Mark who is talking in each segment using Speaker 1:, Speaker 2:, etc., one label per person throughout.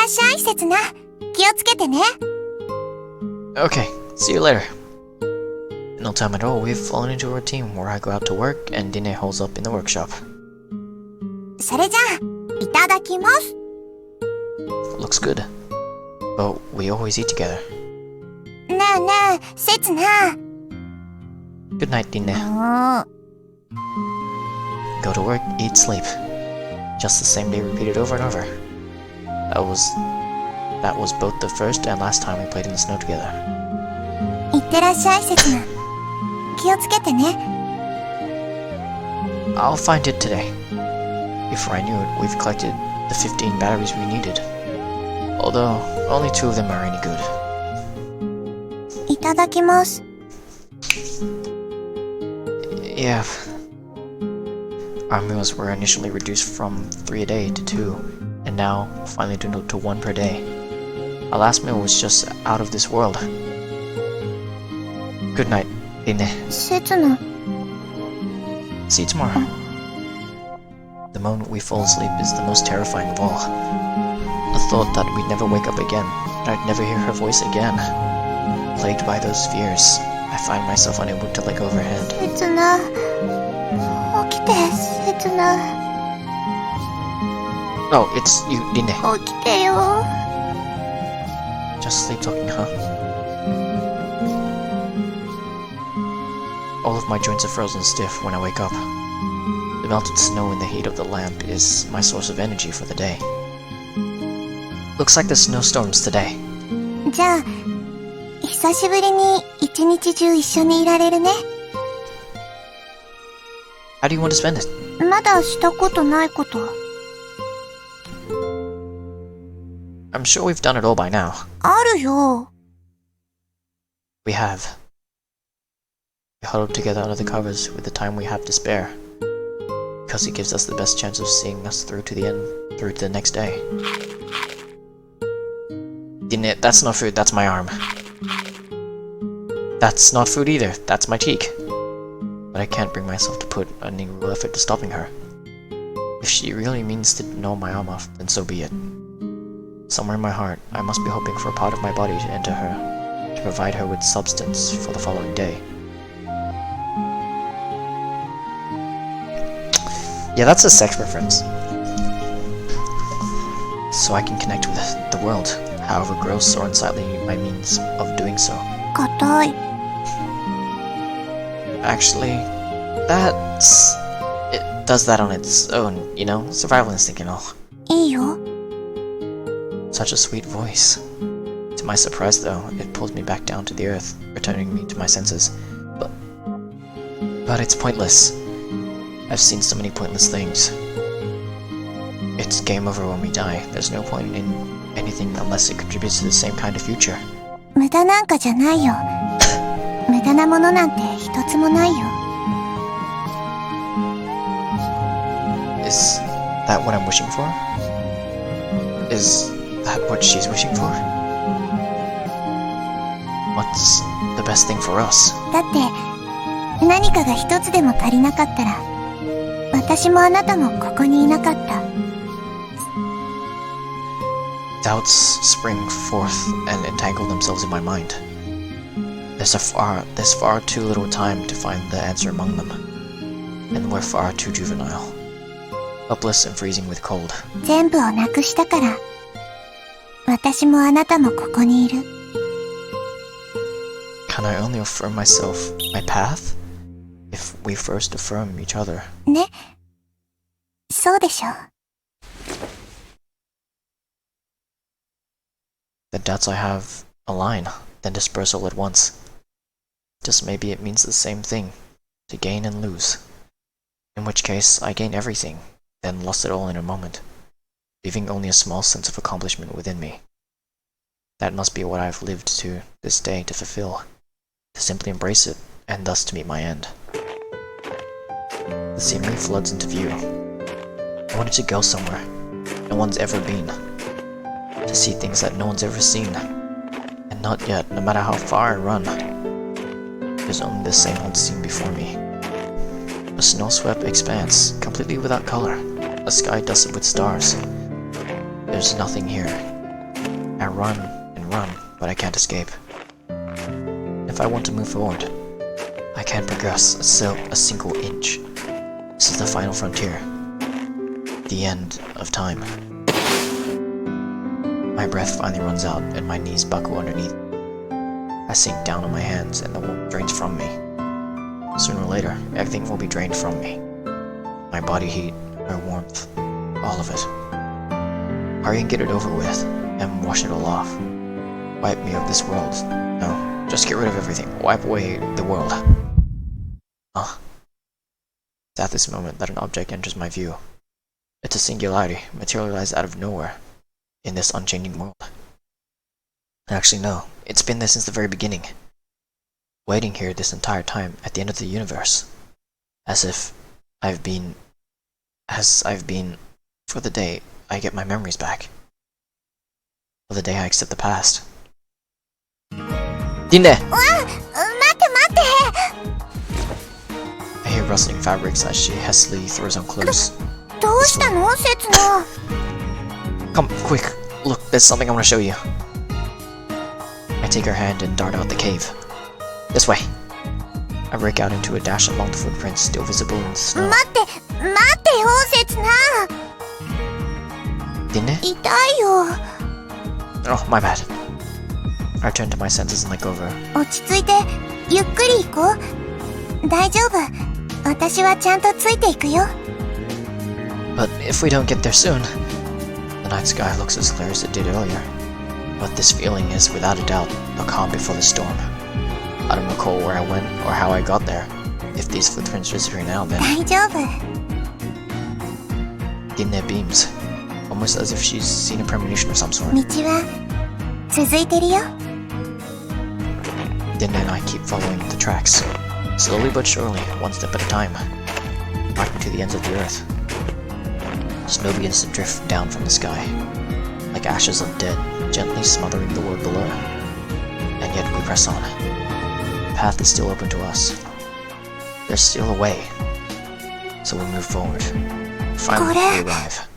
Speaker 1: しゃい、せつな。気をつけてね。
Speaker 2: Okay, see you later. In no time at all, we've fallen into a routine where I go out to work and Dine holds up in the workshop.
Speaker 1: それじゃあ、いただきます。
Speaker 2: Looks good. But we always eat together.
Speaker 1: ねえねえ、せつな。
Speaker 2: Good night, Dine. Go to work, eat, sleep. Just the same day repeated over and over. That was both the first and last time we played in the snow together.
Speaker 1: いってらっしゃい、せつな。気をつけてね。
Speaker 2: I'll find it today. Before I knew it, we've collected the 15 batteries we needed. Although, only 2 of them are any good.
Speaker 1: いただきます。
Speaker 2: Yeah. Our meals were initially reduced from 3 a day to 2, and now finally dwindled to 1 per day. Our last meal was just out of this world. Good night, Dine.
Speaker 1: せつな。
Speaker 2: See you tomorrow. The moment we fall asleep is the most terrifying of all. The thought that we'd never wake up again, that I'd never hear her voice again. Plagued by those fears, I find myself unable to let go of her hand.
Speaker 1: せつな。起きて、せつな。
Speaker 2: Oh, it's you, Dine.
Speaker 1: 起きてよ。
Speaker 2: Just sleep talking, huh? All of my joints are frozen stiff when I wake up. The melted snow in the heat of the lamp is my source of energy for the day. Looks like the snowstorm's today.
Speaker 1: じゃあ、久しぶりに一日中一緒にいられるね。
Speaker 2: How do you want to spend it?
Speaker 1: まだしたことないこと。
Speaker 2: I'm sure we've done it all by now.
Speaker 1: あるよ。
Speaker 2: We have. We huddled together under the covers with the time we have to spare. Because it gives us the best chance of seeing us through to the end, through to the next day. Dine, that's not food, that's my arm. That's not food either, that's my cheek. But I can't bring myself to put any real effort to stopping her. If she really means to gnaw my arm off, then so be it. Somewhere in my heart, I must be hoping for a part of my body to enter her, to provide her with substance for the following day. Yeah, that's a sex reference. So I can connect with the world, however gross or unsightly my means of doing so.
Speaker 1: 硬い。
Speaker 2: Actually, it does that on its own, you know? Survival instinct and all.
Speaker 1: いいよ。
Speaker 2: Such a sweet voice. To my surprise though, it pulls me back down to the earth, returning me to my senses. But it's pointless. I've seen so many pointless things. It's game over when we die. There's no point in anything unless it contributes to the same kind of future.
Speaker 1: 無駄なんかじゃないよ。無駄なものなんて一つもないよ。
Speaker 2: Is that what I'm wishing for? Is that what she's wishing for? What's the best thing for us?
Speaker 1: だって何かが一つでも足りなかったら、私もあなたもここにいなかった。
Speaker 2: Doubts spring forth and entangle themselves in my mind. There's far too little time to find the answer among them, and we're far too juvenile, helpless and freezing with cold.
Speaker 1: 全部をなくしたから、私もあなたもここにいる。
Speaker 2: Can I only affirm myself, my path, if we first affirm each other?
Speaker 1: ね。そうでしょ。
Speaker 2: The doubts I have align, then disperse all at once. Just maybe it means the same thing, to gain and lose. In which case, I gain everything, then lost it all in a moment, leaving only a small sense of accomplishment within me. That must be what I've lived to this day to fulfill, to simply embrace it, and thus to meet my end. The scenery floods into view. I wanted to go somewhere no one's ever been, to see things that no one's ever seen, and not yet, no matter how far I run, there's only the same old scene before me. A snow-swept expanse, completely without color, a sky dusted with stars. There's nothing here, I run and run, but I can't escape. If I want to move forward, I can't progress a single inch. This is the final frontier. The end of time. My breath finally runs out and my knees buckle underneath. I sink down on my hands and the warmth drains from me. Sooner or later, everything will be drained from me. My body heat, my warmth, all of it. Hurry and get it over with, and wash it all off. Wipe me of this world. No, just get rid of everything. Wipe away the world. It's at this moment that an object enters my view. It's a singularity, materialized out of nowhere, in this unchanging world. Actually, no, it's been there since the very beginning. Waiting here this entire time at the end of the universe. As I've been, for the day I get my memories back. For the day I accept the past. Dinde!
Speaker 1: 待って待って
Speaker 2: I hear rustling fabrics as she hastily throws on clothes.
Speaker 1: どうしたのせつな
Speaker 2: Come, quick! Look, there's something I want to show you. I take her hand and dart out the cave. This way. I break out into a dash along the footprints still visible in the snow.
Speaker 1: 待ってよせつな
Speaker 2: Dinde?
Speaker 1: 痛いよ
Speaker 2: Oh, my bad. I turn to my senses and let go of her.
Speaker 1: 落ち着いてゆっくり行こう大丈夫私はちゃんとついていくよ
Speaker 2: But if we don't get there soon, the night sky looks as clear as it did earlier. But this feeling is without a doubt the calm before the storm. I don't recall where I went or how I got there. If these footprints disappear now, then
Speaker 1: 大丈夫
Speaker 2: Dinde beams, almost as if she's seen a premonition of some sort.
Speaker 1: 道は続いてるよ
Speaker 2: Dinde and I keep following the tracks, slowly but surely, one step at a time, marching to the ends of the earth. Snow begins to drift down from the sky, like ashes of dead, gently smothering the world below. And yet we press on. The path is still open to us. There's still a way. So we move forward. Finally, we arrive.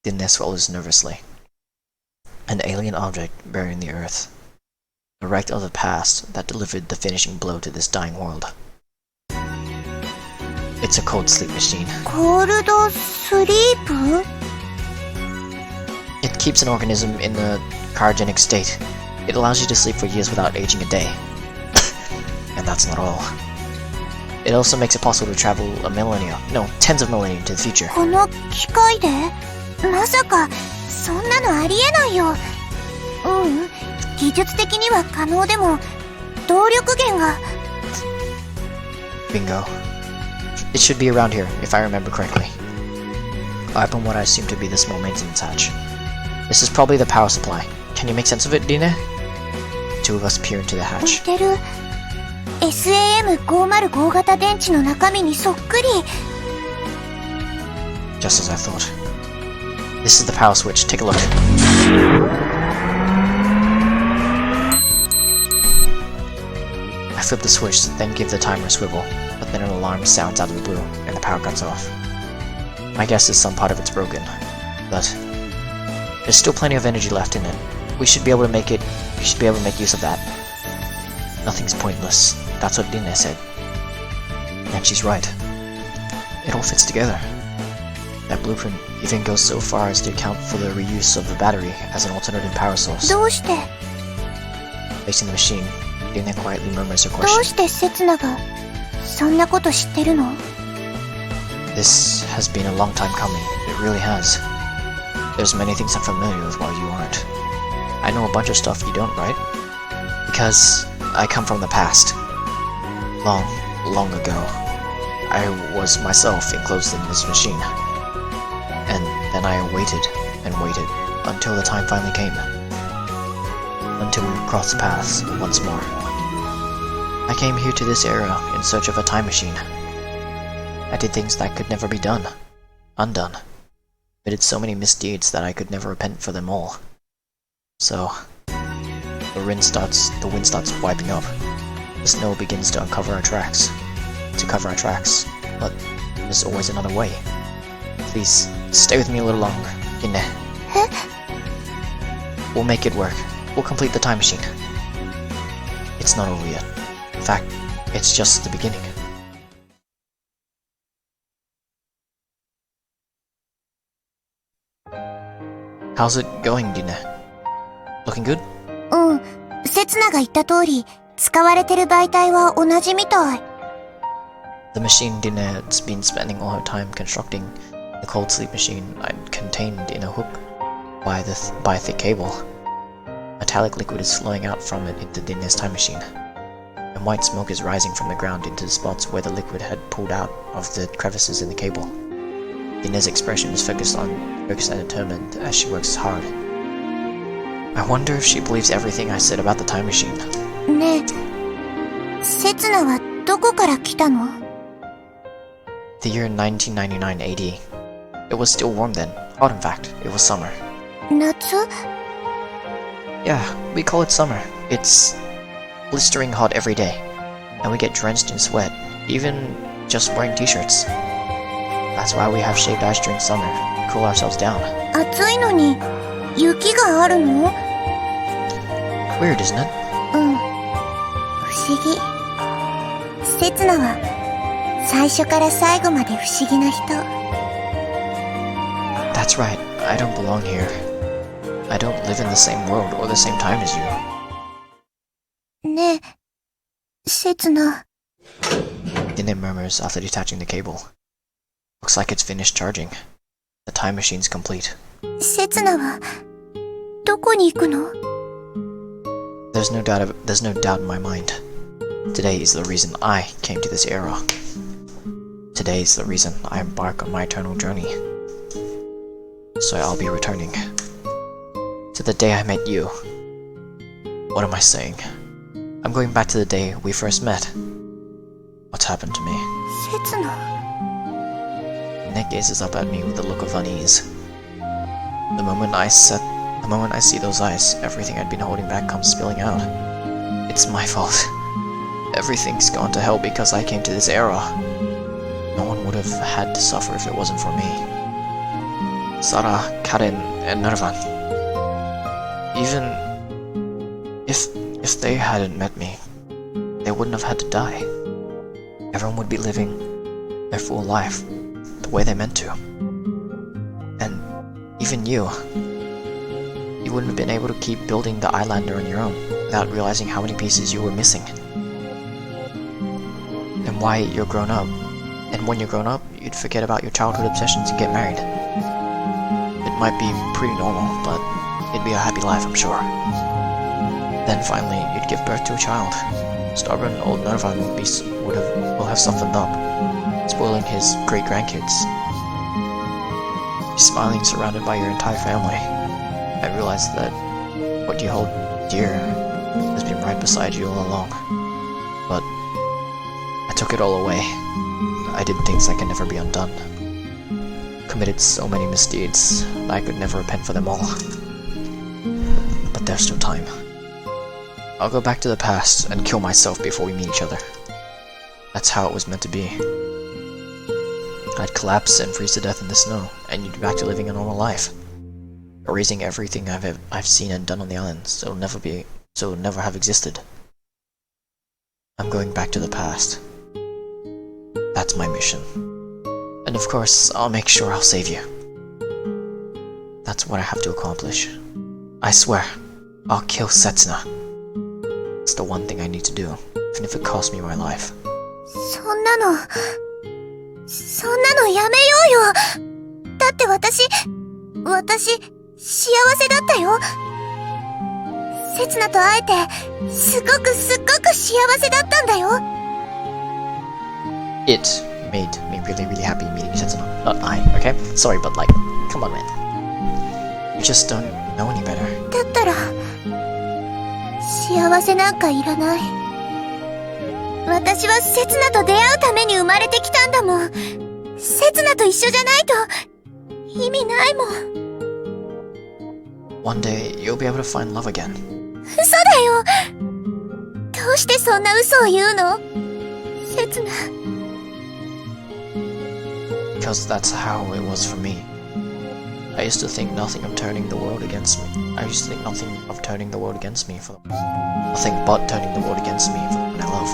Speaker 2: Dinde swallows nervously. An alien object buried in the earth. A relic of the past that delivered the finishing blow to this dying world. It's a cold sleep machine.
Speaker 1: コールドスリープ
Speaker 2: It keeps an organism in a cryogenic state. It allows you to sleep for years without aging a day. And that's not all. It also makes it possible to travel a millennia, no, tens of millennia into the future.
Speaker 1: この機械でまさかそんなのありえないよ技術的には可能でも動力源が
Speaker 2: Bingo. It should be around here, if I remember correctly. I open what I assume to be the small maintenance hatch. This is probably the power supply. Can you make sense of it, Dinde? The two of us peer into the
Speaker 1: 似
Speaker 2: hatch.
Speaker 1: てる SAM505 型電池の中身にそっくり
Speaker 2: Just as I thought. This is the power switch. Take a look. I flip the switch, then give the timer a swivel, but then an alarm sounds out of the blue, and the power cuts off. My guess is some part of it's broken, but there's still plenty of energy left in it. We should be able to make use of that. Nothing's pointless. That's what Dinde said. And she's right. It all fits together. That blueprint even goes so far as to account for the reuse of the battery as an alternative power source.
Speaker 1: どうして
Speaker 2: Facing the machine, Dinde quietly murmurs her
Speaker 1: どう
Speaker 2: question.
Speaker 1: してセツナがそんなこと知ってるの
Speaker 2: This has been a long time coming. It really has. There's many things I'm familiar with while you aren't. I know a bunch of stuff you don't, right? Because I come from the past. Long, long ago. I was myself enclosed in this machine. And then I waited and waited until the time finally came. Until we crossed paths once more. I came here to this era in search of a time machine. I did things that could never be done. Undone. I did so many misdeeds that I could never repent for them all. So, the wind starts wiping up. The snow begins to uncover our tracks. To cover our tracks. But there's always another way. Please, stay with me a little longer, Dinde. We'll make it work. We'll complete the time machine. It's not over yet. In fact, it's just the beginning. How's it going, Dine? Looking good?
Speaker 1: うん。セツナが言った通り、使われてる媒体は同じみたい。
Speaker 2: The machine Dine's been spending all her time constructing, the cold sleep machine I'd contained in a hook by a thick cable. Metallic liquid is flowing out from it into Dine's time machine, and white smoke is rising from the ground into the spots where the liquid had pulled out of the crevices in the cable. Dine's expression is focused and determined as she works hard. I wonder if she believes everything I said about the time machine.
Speaker 1: ねえ、セツナはどこから来たの？
Speaker 2: The year 1999 AD. It was still warm then. Hot, in fact. It was summer.
Speaker 1: 夏？
Speaker 2: Yeah, we call it summer. It's blistering hot every day, and we get drenched in sweat, even just wearing t-shirts. That's why we have shaved ice during summer, to cool ourselves down.
Speaker 1: 暑いのに雪があるの？
Speaker 2: Weird, isn't it?
Speaker 1: うん。不思議。セツナは最初から最後まで不思議な人。
Speaker 2: That's right. I don't belong here. I don't live in the same world or the same time as you.
Speaker 1: ねえ、セツナ。
Speaker 2: Dine murmurs after detaching the cable. Looks like it's finished charging. The time machine's complete.
Speaker 1: セツナはどこに行くの？
Speaker 2: There's no doubt in my mind. Today is the reason I came to this era. Today is the reason I embark on my eternal journey. So I'll be returning to the day I met you. What am I saying? I'm going back to the day we first met. What's happened to me?
Speaker 1: セツナ。
Speaker 2: Nick gazes up at me with a look of unease. The moment I see those eyes, everything I'd been holding back comes spilling out. It's my fault. Everything's gone to hell because I came to this era. No one would have had to suffer if it wasn't for me. Sara, Karen, and Nirvan. Even if they hadn't met me, they wouldn't have had to die. Everyone would be living their full life the way they meant to. And even you wouldn't have been able to keep building the Eyelander on your own without realizing how many pieces you were missing. And why you're grown up. And when you're grown up, you'd forget about your childhood obsessions and get married. It might be pretty normal, but it'd be a happy life, I'm sure. Then finally, you'd give birth to a child. Stubborn old Nirvan will have softened up, spoiling his great-grandkids. You're smiling, surrounded by your entire family. I realized that what you hold dear has been right beside you all along. But I took it all away. I did things that can never be undone. Committed so many misdeeds that I could never repent for them all. But there's still time. I'll go back to the past and kill myself before we meet each other. That's how it was meant to be. I'd collapse and freeze to death in the snow, and you'd be back to living a normal life, erasing everything I've seen and done on the island, so it'll never have existed. I'm going back to the past. That's my mission. And of course, I'll make sure I'll save you. That's what I have to accomplish. I swear, I'll kill Setsuna. It's the one thing I need to do, even if it costs me my life.
Speaker 1: そんなのやめようよ。だって私、幸せだったよ。セツナと会えて、すっごく幸せだったんだよ。
Speaker 2: It made me really, really happy meeting Setsuna. Not I, okay? Sorry, but like, come on, man. You just don't know any better.
Speaker 1: だったら、幸せなんかいらない。私はセツナと出会うために生まれてきたんだもん。セツナと一緒じゃないと意味ないもん。
Speaker 2: One day, you'll be able to find love again.
Speaker 1: 嘘だよ。どうしてそんな嘘を言うの？セツナ。
Speaker 2: Because that's how it was for me. I used to think nothing of turning the world against me. I used to think nothing of turning the world against me for nothing but turning the world against me for the one I love.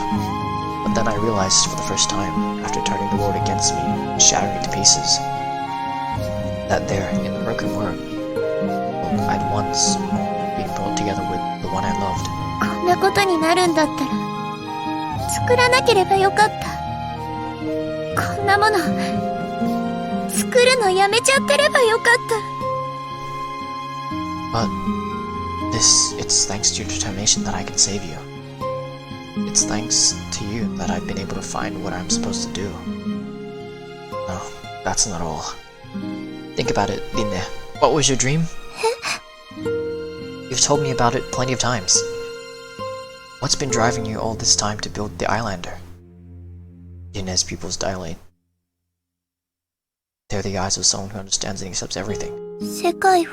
Speaker 2: But then I realized for the first time, after turning the world against me, shattering it to pieces, that there, in the broken world, I'd once been brought together with the one I loved.
Speaker 1: こんなことになるんだったら作らなければよかった。こんなもの作るのやめちゃってればよかった。
Speaker 2: But it's thanks to your determination that I can save you. It's thanks to you that I've been able to find what I'm supposed to do. No, that's not all. Think about it, Rinne. What was your dream? You've told me about it plenty of times. What's been driving you all this time to build the Eyelander? Rinne's pupils dilate. They're the eyes of someone who understands and accepts everything.
Speaker 1: 世界を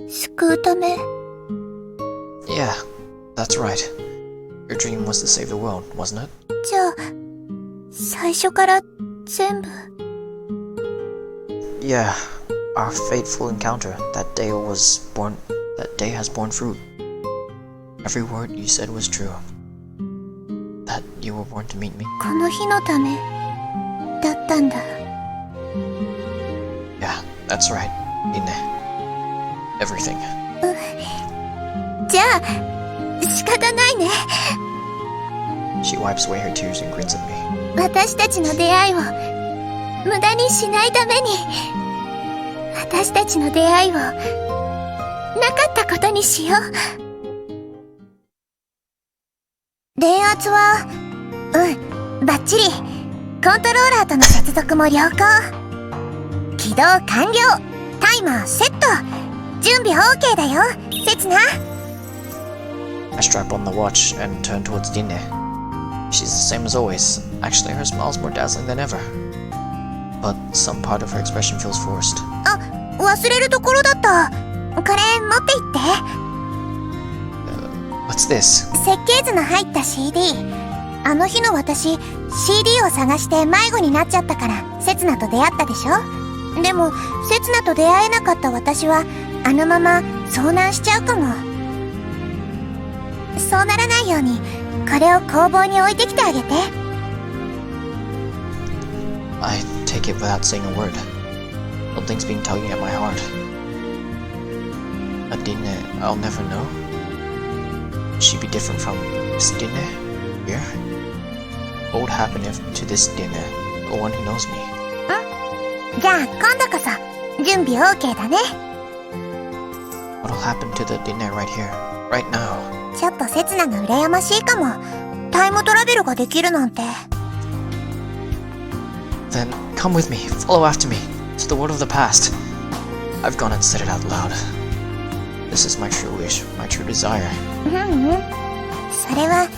Speaker 1: 救うため。
Speaker 2: Yeah, that's right. Your dream was to save the world, wasn't it?
Speaker 1: じゃあ最初から全部。
Speaker 2: Yeah, our fateful encounter, that day has borne fruit. Every word you said was true. That you were born to meet me.
Speaker 1: この日のためだったんだ。
Speaker 2: Yeah, that's right, Rinne. Everything.
Speaker 1: じゃあ仕方ないね。
Speaker 2: She wipes away her tears and grins at me.
Speaker 1: 私たちの出会いを無駄にしないために、私たちの出会いをなかったことにしよう。電圧はバッチリ。コントローラーとの接続も良好。起動完了。タイマーセット。準備 OK だよ、せつな。
Speaker 2: I strap on the watch and turn towards Rinne. She's the same as always. Actually, her smile's more dazzling than ever. But some part of her expression feels forced.
Speaker 1: あ、忘れるところだった。これ持って行って。
Speaker 2: What's this?
Speaker 1: 設計図の入った CD。 あの日の私 CD を探して迷子になっちゃったからせつなと出会ったでしょ。でもせつなと出会えなかった私はあのまま遭難しちゃうかも。そうならないようにこれを工房に置いてきてあげて。
Speaker 2: I take it without saying a word. Something's been tugging at my heart. A Rinne I'll never know? Would she be different from this Rinne here? What would happen if to this Rinne, the one who knows me?
Speaker 1: じゃあ今度こそ準備 OK だね。
Speaker 2: What'll happen to the Rinne right here, right now?
Speaker 1: ちょっとせつなが羨ましいかも。タイムトラベルができるなんて。
Speaker 2: Then come with me, follow after me, to the world of the past. I've gone and said it out loud. This is my true wish, my true desire.
Speaker 1: それは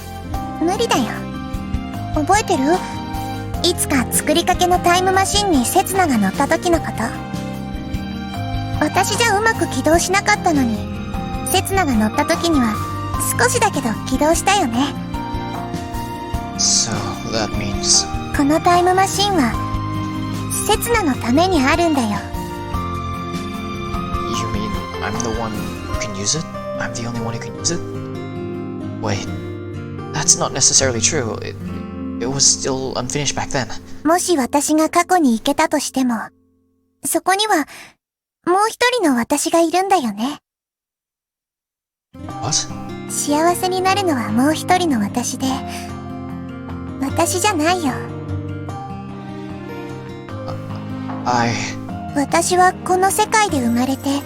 Speaker 1: 無理だよ。覚えてる？いつか作りかけのタイムマシンにせつなが乗った時のこと。私じゃうまく起動しなかったのに、せつなが乗った時には少しだけど起動したよね。
Speaker 2: So that means...
Speaker 1: このタイムマシンはせつなのためにあるんだよ。
Speaker 2: You mean I'm the one who can use it? I'm the only one who can use it? Wait, that's not necessarily true. It was still unfinished back then.
Speaker 1: もし私が過去に行けたとしても、そこにはもう一人の私がいるんだよね。
Speaker 2: What?
Speaker 1: 幸せになるのはもう一人の私で、私じゃないよ。私はこの世界で生まれて、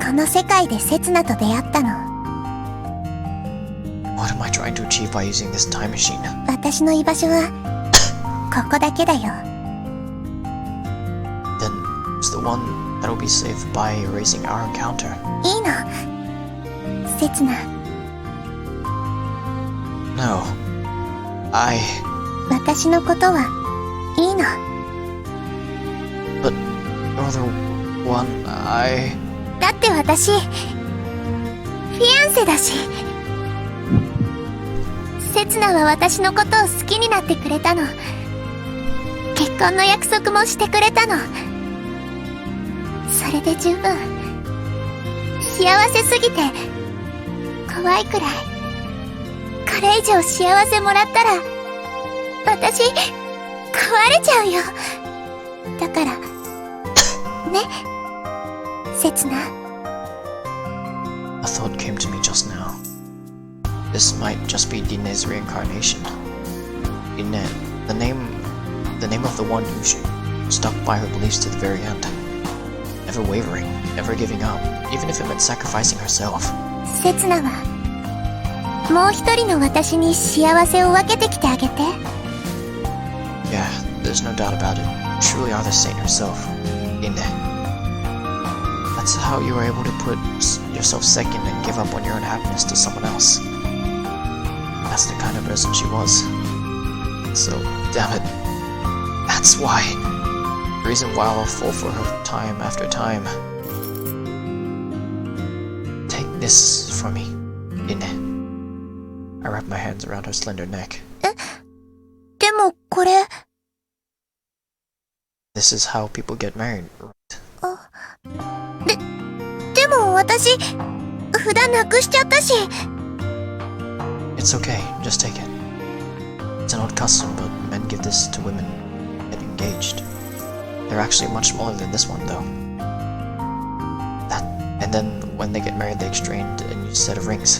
Speaker 1: この世界でせつなと出会ったの。
Speaker 2: What am I trying to achieve by using this time machine?
Speaker 1: 私の居場所はここだけだよ。
Speaker 2: Then it's the one that'll be saved by erasing our encounter.
Speaker 1: いいの、せつな。
Speaker 2: No.
Speaker 1: 私のことはいいの。
Speaker 2: But you're the one
Speaker 1: だって私フィアンセだし。せつなは私のことを好きになってくれたの。結婚の約束もしてくれたの。それで十分。幸せすぎて怖いくらい。これ以上幸せもらったら私壊れちゃうよ。だからね、せつな。
Speaker 2: A thought came to me just now. This might just be Dinne's reincarnation. Dinne, the name of the one who stuck by her beliefs to the very end. Never wavering, never giving up, even if it meant sacrificing herself.
Speaker 1: せつなはもう一人の私に幸せを分けてきてあげて。
Speaker 2: Yeah, there's no doubt about it. Truly are the saint herself, Dinne. That's how you were able to put yourself second and give up on your own happiness to someone else. That's the kind of person she was. So, damn it. That's why. The reason why I'll fall for her time after time. Take this from me, Dinne. I wrap my hands around her slender neck.
Speaker 1: でもこれ。
Speaker 2: This is how people get married, right?
Speaker 1: でも私札なくしちゃったし。
Speaker 2: It's okay, just take it. It's an old custom, but men give this to women getting engaged. They're actually much smaller than this one, though. And then when they get married, they exchange a new set of rings.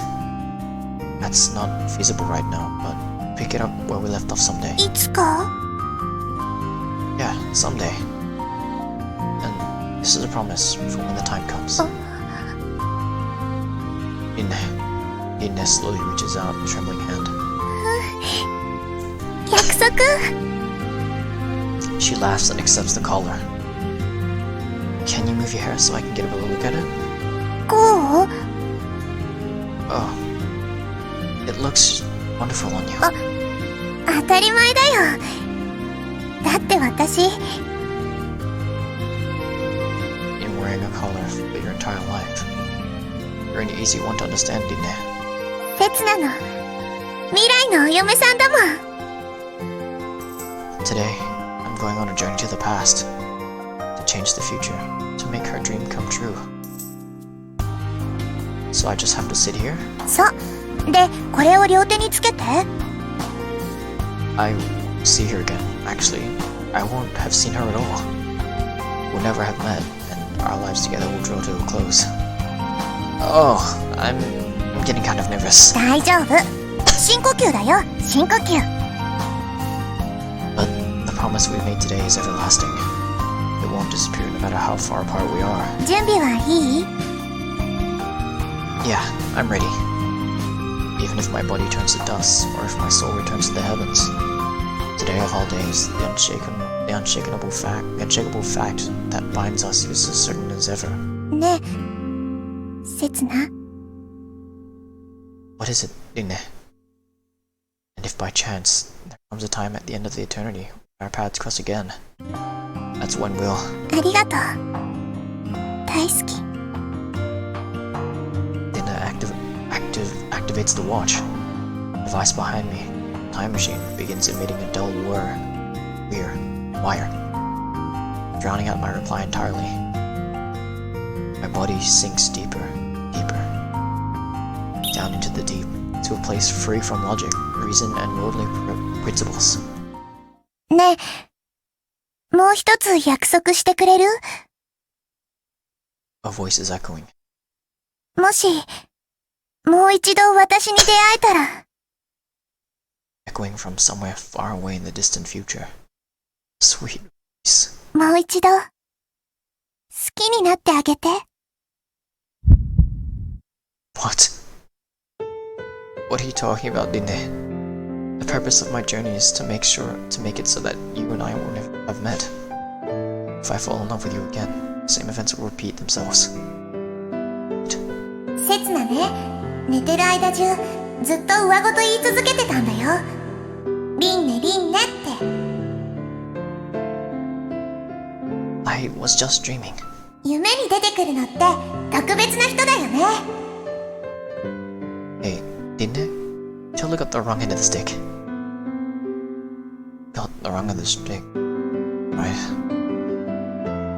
Speaker 2: That's not feasible right now, but pick it up where we left off someday.
Speaker 1: いつか？
Speaker 2: Yeah, someday. And this is a promise for when the time comes. Dinne slowly reaches out a trembling hand.
Speaker 1: 約束？
Speaker 2: She laughs and accepts the collar. Can you move your hair so I can get a better look at it?
Speaker 1: こう？
Speaker 2: Oh. It looks wonderful on you.
Speaker 1: 当たり前だよ。だって私。
Speaker 2: In wearing a collar for your entire life. You're an easy one to understand, Dinne.
Speaker 1: せつなの未来のお嫁さんだもん。
Speaker 2: Today, I'm going on a journey to the past. To change the future. To make her dream come true. So I just have to sit here?
Speaker 1: そう。で、これを両手につけて。
Speaker 2: I will see her again. Actually, I won't have seen her at all. We'll never have met, and our lives together will draw to a close. Oh, I'm getting kind of nervous.
Speaker 1: 大丈夫。深呼吸だよ、深呼吸。
Speaker 2: But the promise we made today is everlasting. It won't disappear no matter how far apart we are.
Speaker 1: 準備はいい？
Speaker 2: Yeah, I'm ready. Even if my body turns to dust, or if my soul returns to the heavens. Today of all days, the unshakable fact that binds us is as certain as ever.
Speaker 1: ねえ、せつな。
Speaker 2: What is it, Dinne? And if by chance, there comes a time at the end of the eternity, when our paths cross again, that's when we'll...
Speaker 1: ありがとう。大好き。
Speaker 2: Dinne activates the watch. The device behind me, time machine, begins emitting a dull wire, drowning out my reply entirely. My body sinks deeper, down into the deep, to a place free from logic, reason, and worldly principles.
Speaker 1: ねえ、もう一つ約束してくれる？
Speaker 2: A voice is echoing.
Speaker 1: もし、もう一度私に出会えたら。
Speaker 2: Echoing from somewhere far away in the distant future. Sweet voice.
Speaker 1: もう一度、好きになってあげて。
Speaker 2: What? What are you talking about, Dinne? The purpose of my journey is to make it so that you and I won't have met. If I fall in love with you again, the same events will repeat themselves.
Speaker 1: せつなね、寝てる間中、ずっと上ごと言い続けてたんだよ。リンネリンネって。
Speaker 2: I was just dreaming.
Speaker 1: 夢に出てくるのって特別な人だよね。
Speaker 2: Hey, Dinne? Totally got the wrong end of the stick. Got the wrong end of the stick. Right.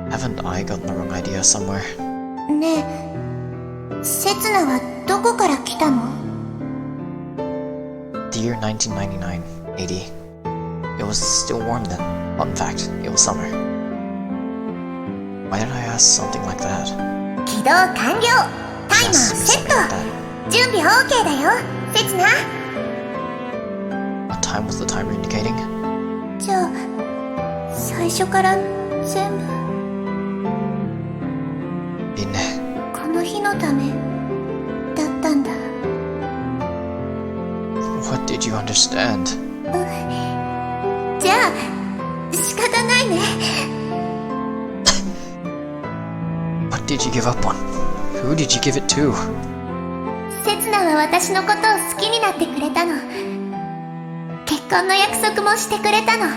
Speaker 2: Haven't I gotten the wrong idea somewhere?
Speaker 1: ねえ、セツナはどこから来たの？
Speaker 2: The year 1999 AD. It was still warm then. Well, in fact, it was summer. Why did I ask something like that?
Speaker 1: 起動完了。タイマー
Speaker 2: Just
Speaker 1: セッ
Speaker 2: something
Speaker 1: ト。
Speaker 2: like that.
Speaker 1: 準備 OK だよ、セツナ。
Speaker 2: What time was the timer indicating?
Speaker 1: じゃあ、最初から全部
Speaker 2: リンネ。
Speaker 1: この日のためだったんだ。
Speaker 2: What did you understand?
Speaker 1: じゃあ、仕方ないね。
Speaker 2: What did you give up on? Who did you give it to?
Speaker 1: セツナは私のことを好きになってくれたの。結婚の約束もしてくれたの。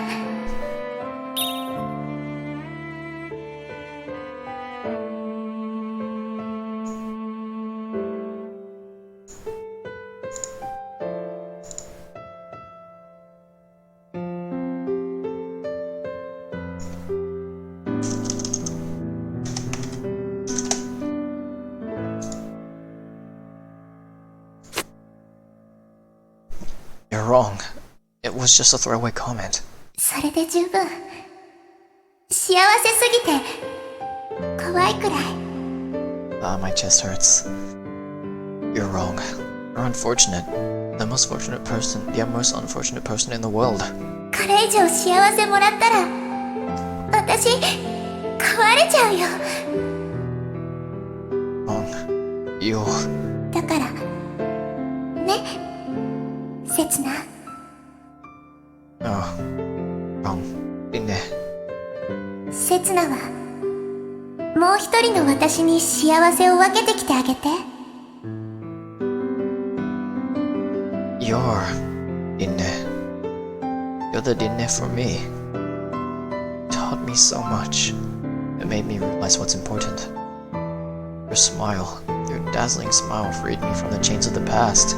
Speaker 2: You're wrong. It was just a throwaway comment.
Speaker 1: それで十分。幸せすぎて怖いくらい。
Speaker 2: Ah, my chest hurts. You're wrong. You're unfortunate. The most fortunate person, the most unfortunate person in the world.
Speaker 1: これ以上幸せもらったら私壊れちゃうよ。
Speaker 2: Wrong. You.
Speaker 1: だからね、セツナ。
Speaker 2: Oh. Wrong. Linne.
Speaker 1: セツナはもう一人の私に幸せを分けてきてあげて。
Speaker 2: You're Linne. You're the Linne for me. You taught me so much. It made me realize what's important. Your smile, your dazzling smile freed me from the chains of the past.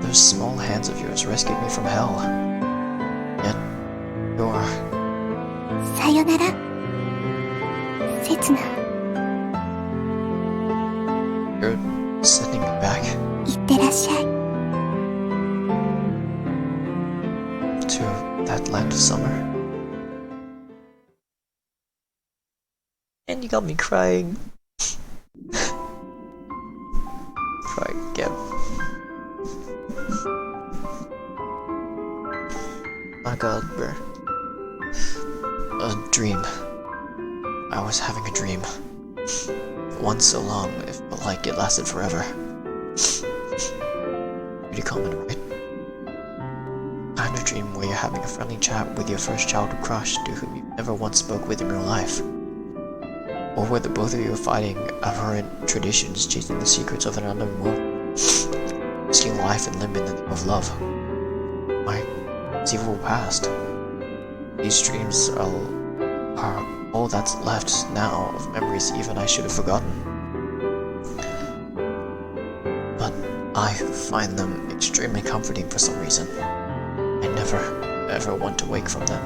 Speaker 2: Those small hands of yours rescued me from hell. Yet, you're...
Speaker 1: さよなら、セツナ。
Speaker 2: you're sending me back
Speaker 1: いってらっしゃい。
Speaker 2: to that land of summer. And you got me crying. Crying again. I got a dream. I was having a dream. One so long, it felt like it lasted forever. Pretty common, right? Kind of dream where you're having a friendly chat with your first childhood crush to whom you never once spoke with in real life. Or where the both of you are fighting abhorrent traditions, chasing the secrets of an unknown world, risking life and limb in the name of love. My conceivable past. These dreams are all that's left now of memories even I should have forgotten. But I find them extremely comforting for some reason. I never, ever want to wake from them.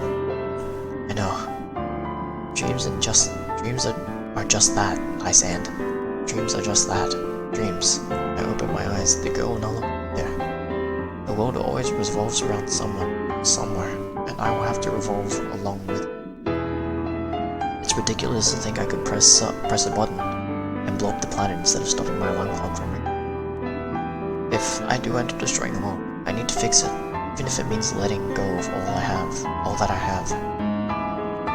Speaker 2: I know. Dreams are just that, I sand. Dreams are just that. Dreams. I open my eyes, the girl no longer there. The world always revolves around someone, somewhere, and I will have to revolve along with it. It's ridiculous to think I could press a button and blow up the planet instead of stopping my alarm clock from ringing. If I do end up destroying the world, I need to fix it, even if it means letting go of all that I have.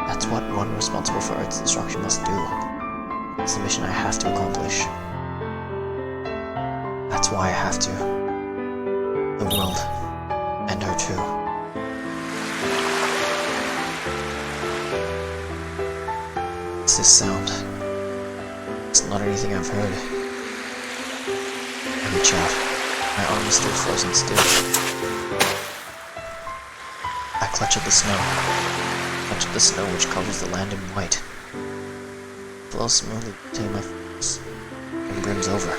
Speaker 2: That's what one responsible for Earth's destruction must do. It's the mission I have to accomplish. That's why I have to. The world. And her too. What's this sound? It's not anything I've heard. I reach out. My arm is still frozen still. I clutch at the snow. Clutch at the snow which covers the land in white. It flows smoothly between my fingers and brims over.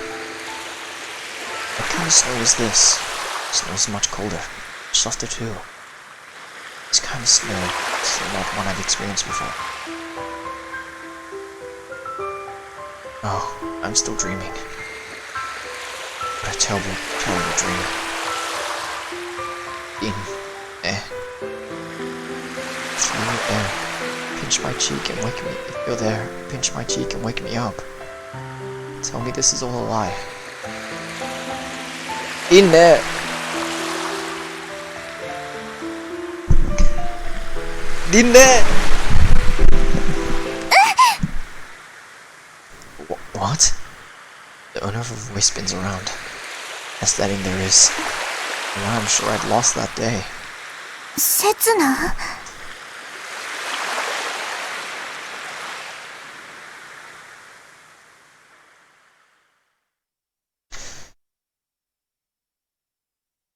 Speaker 2: What kind of snow is this? Snow is much colder, much softer too. This kind of snow is not one I've experienced before. Oh, I'm still dreaming. What a terrible, terrible dream. If you're there, pinch my cheek and wake me. If you're there, pinch my cheek and wake me up. Tell me this is all a lie. In there! In there! What? The owner of a voice spins around. Best setting there is. And I'm sure I'd lost that day.
Speaker 1: せつな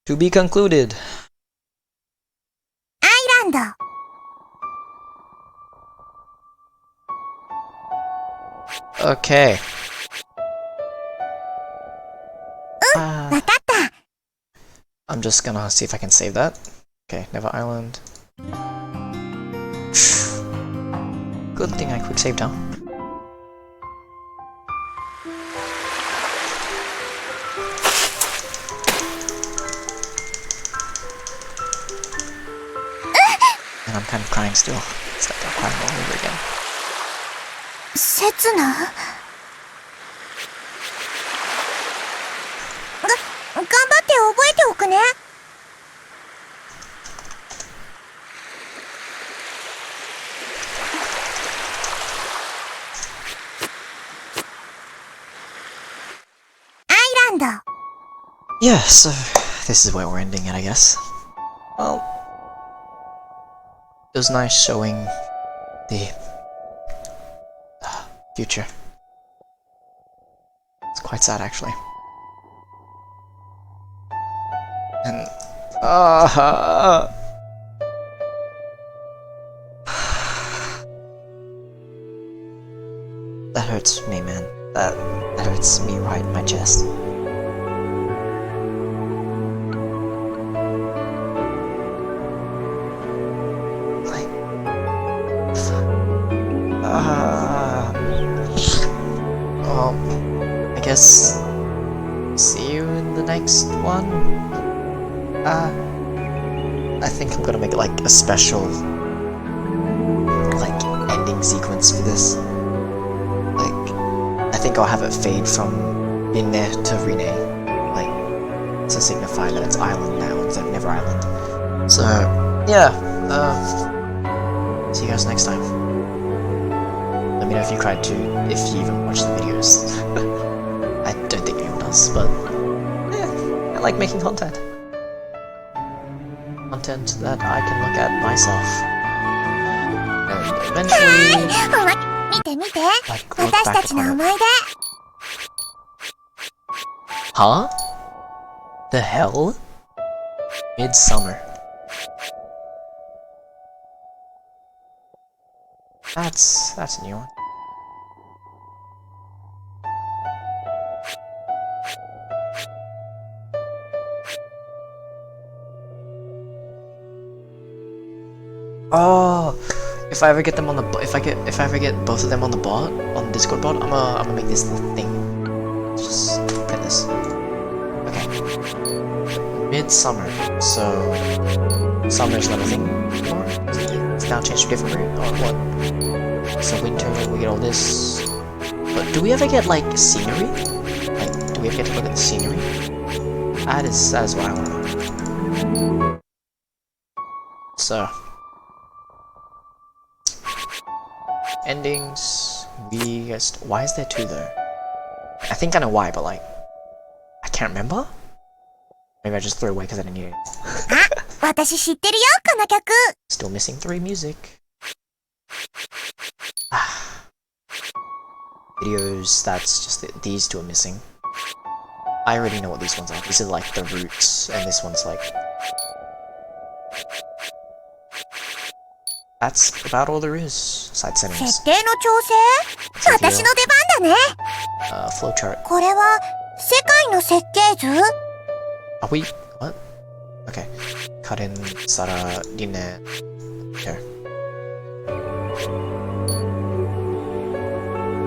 Speaker 2: To be concluded.
Speaker 1: アイランド
Speaker 2: Okay.
Speaker 1: わかった
Speaker 2: I'm just gonna see if I can save that. Okay, Never Island. Good thing I quick saved down. And I'm kind of crying still. It's like I'm crying all over again.
Speaker 1: せつな頑張って覚えておくね アイランド
Speaker 2: Yeah, so this is where we're ending it, I guess. Well, it was nice showing the future. It's quite sad, actually. And that hurts me, man. That hurts me right in my chest. Like, I guess see you in the next one. I think I'm gonna make it like a special like ending sequence for this. Like, I think I'll have it fade from Binne to Rine, like to signify that it's island now instead of Never Island. So yeah, see you guys next time. Let me know if you cried too, if you even watched the videos. I don't think anyone does, but yeah, I like making content. Content that I can look at myself. And eventually,
Speaker 1: 見て見て
Speaker 2: like, look
Speaker 1: 私
Speaker 2: back
Speaker 1: たちの
Speaker 2: upon it.
Speaker 1: 思い出
Speaker 2: Huh? The hell? Midsummer. That's a new one. Oh, if I ever get them on the if I ever get both of them on the bot on Discord bot, I'm gonna make this the thing. Just print this. Okay. Midsummer. So summer's not a thing anymore. It's now changed to a different route or what? So winter we get all this. But do we ever get like scenery? Like, do we ever get to look at the scenery? That is what I want to know. So. Endings. Why is there two though? I think I know why, but like, I can't remember. Maybe I just threw it away because I didn't need it.
Speaker 1: 私知ってるよこの曲
Speaker 2: Still missing 3 music. Videos. That's just these two are missing. I already know what these ones are. These are like the roots, and this one's like. That's about all there is. Side settings.
Speaker 1: 設定の調整私の出番だね
Speaker 2: Flowchart.
Speaker 1: これは世界の設計図
Speaker 2: Are we? What? Okay. Karin, Sara, Line. There.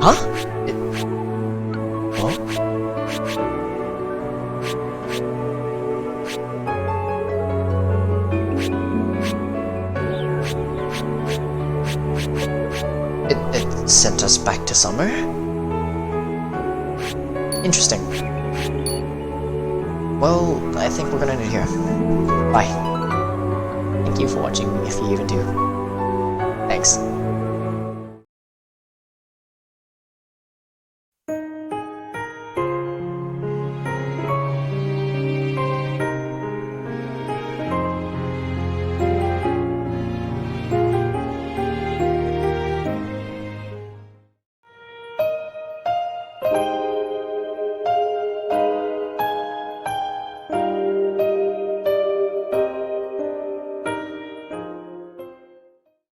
Speaker 2: Huh? sent us back to summer? Interesting. Well, I think we're gonna end it here. Bye. Thank you for watching, if you even do. Thanks.